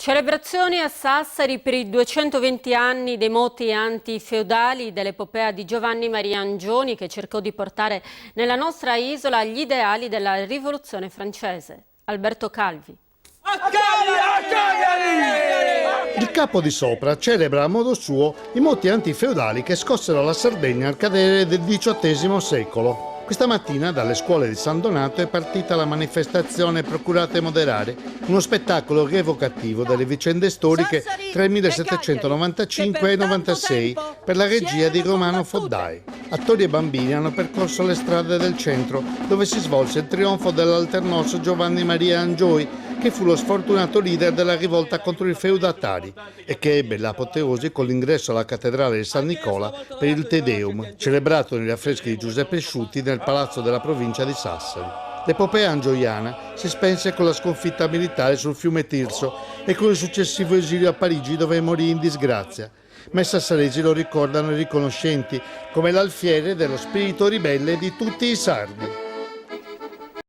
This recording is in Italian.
Celebrazioni a Sassari per i 220 anni dei moti antifeudali dell'epopea di Giovanni Maria Angioni, che cercò di portare nella nostra isola gli ideali della rivoluzione francese. Alberto Calvi. Il capo di Sopra celebra a modo suo i moti antifeudali che scossero la Sardegna al cadere del XVIII secolo. Questa mattina dalle scuole di San Donato è partita la manifestazione Procurate Moderare, uno spettacolo rievocativo delle vicende storiche tra il 1795 e il 96 per la regia di Romano Foddai. Attori e bambini hanno percorso le strade del centro dove si svolse il trionfo dell'alternoso Giovanni Maria Angioni, che fu lo sfortunato leader della rivolta contro i feudatari e che ebbe l'apoteosi con l'ingresso alla cattedrale di San Nicola per il Te Deum, celebrato negli affreschi di Giuseppe Sciutti nel palazzo della provincia di Sassari. L'epopea angioiana si spense con la sconfitta militare sul fiume Tirso e con il successivo esilio a Parigi, dove morì in disgrazia. Ma i sassaresi lo ricordano riconoscenti come l'alfiere dello spirito ribelle di tutti i sardi.